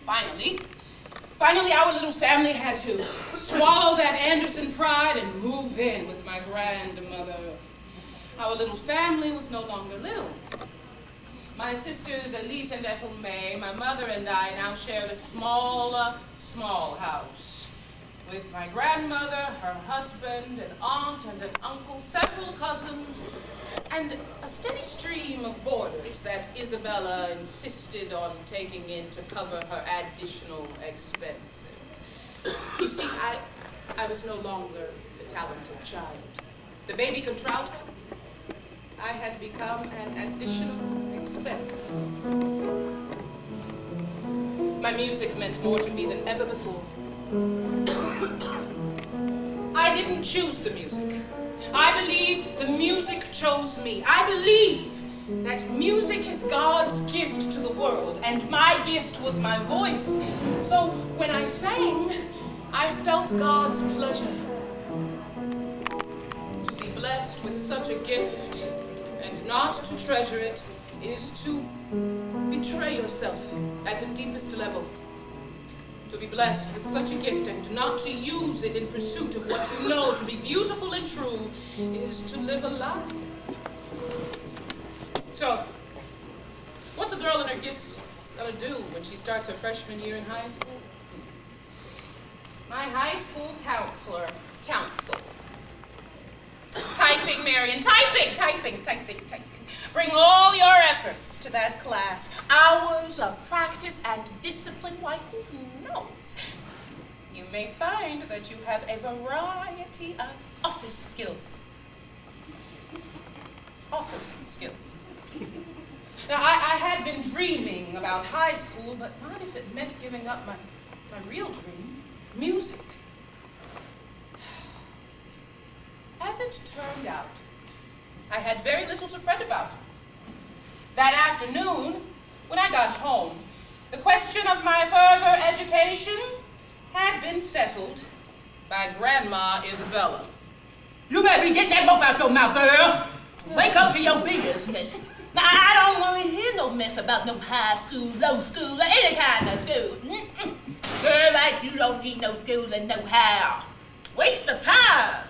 Finally, our little family had to swallow that Anderson pride and move in with my grandmother. Our little family was no longer little. My sisters Elise and Ethel May, my mother and I now shared a small house with my grandmother, her husband, an aunt and an uncle, several cousins, and a steady stream of boarders that Isabella insisted on taking in to cover her additional expenses. You see, I was no longer the talented child. The baby contralto, I had become an additional expense. My music meant more to me than ever before. I didn't choose the music. I believe the music chose me. I believe that music is God's gift to the world, and my gift was my voice. So when I sang, I felt God's pleasure. To be blessed with such a gift and not to treasure it is to betray yourself at the deepest level. To be blessed with such a gift and not to use it in pursuit of what you know to be beautiful and true is to live a lie. So, what's a girl in her gifts gonna do when she starts her freshman year in high school? My high school counsel. Typing, Marian, typing. Bring all your efforts to that class. Hours of practice and discipline. Why, who knows? You may find that you have a variety of office skills. Now, I had been dreaming about high school, but not if it meant giving up my real dream, music. As it turned out, I had very little to fret about. That afternoon, when I got home, the question of my further education had been settled by Grandma Isabella. You better be getting that book out your mouth, girl. Wake up to your business. Now, I don't want to hear no mess about no high school, low school, or any kind of school. Girl like you don't need no school and no how. Waste of time.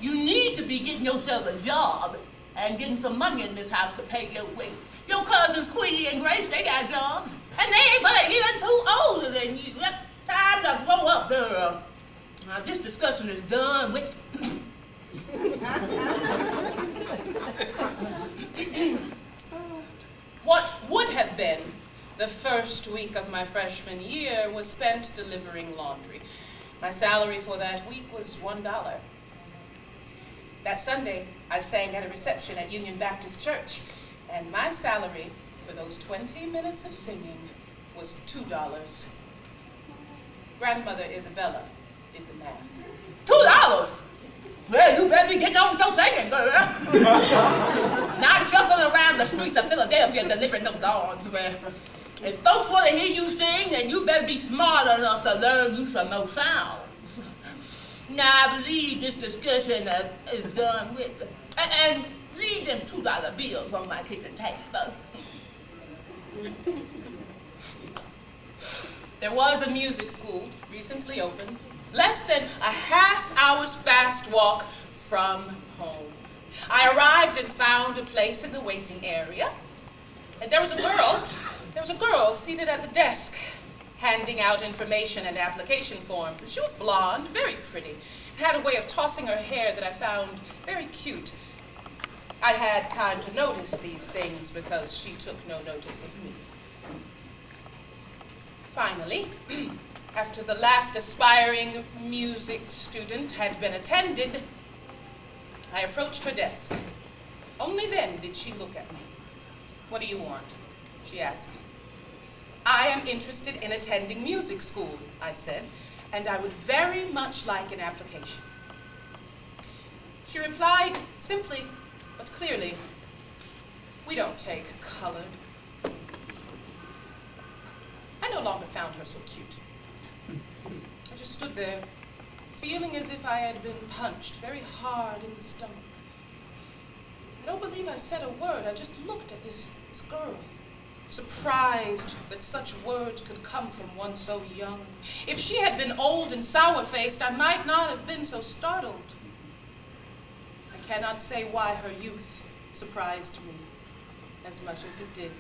You need to be getting yourself a job and getting some money in this house to pay your way. Your cousins Queenie and Grace, they got jobs. And they ain't but even too older than you. That's time to grow up, girl. Now, this discussion is done with. What would have been the first week of my freshman year was spent delivering laundry. My salary for that week was $1. That Sunday, I sang at a reception at Union Baptist Church, and my salary for those 20 minutes of singing was $2. Grandmother Isabella did the math. $2? Well, you better be getting on with your singing, girl. Not shuffling around the streets of Philadelphia delivering no laundry. If folks want to hear you sing, then you better be smart enough to learn you some more sounds. Now, I believe this discussion is done with. And leave them $2 bills on my kitchen table. There was a music school recently opened, less than a half-hour's fast walk from home. I arrived and found a place in the waiting area, and there was a girl seated at the desk, handing out information and application forms. And she was blonde, very pretty, and had a way of tossing her hair that I found very cute. I had time to notice these things because she took no notice of me. Finally, after the last aspiring music student had been attended, I approached her desk. Only then did she look at me. "What do you want?" she asked. "I am interested in attending music school," I said, "and I would very much like an application." She replied simply but clearly, "We don't take colored." I no longer found her so cute. I just stood there, feeling as if I had been punched very hard in the stomach. I don't believe I said a word. I just looked at this girl, surprised that such words could come from one so young. If she had been old and sour-faced, I might not have been so startled. I cannot say why her youth surprised me as much as it did.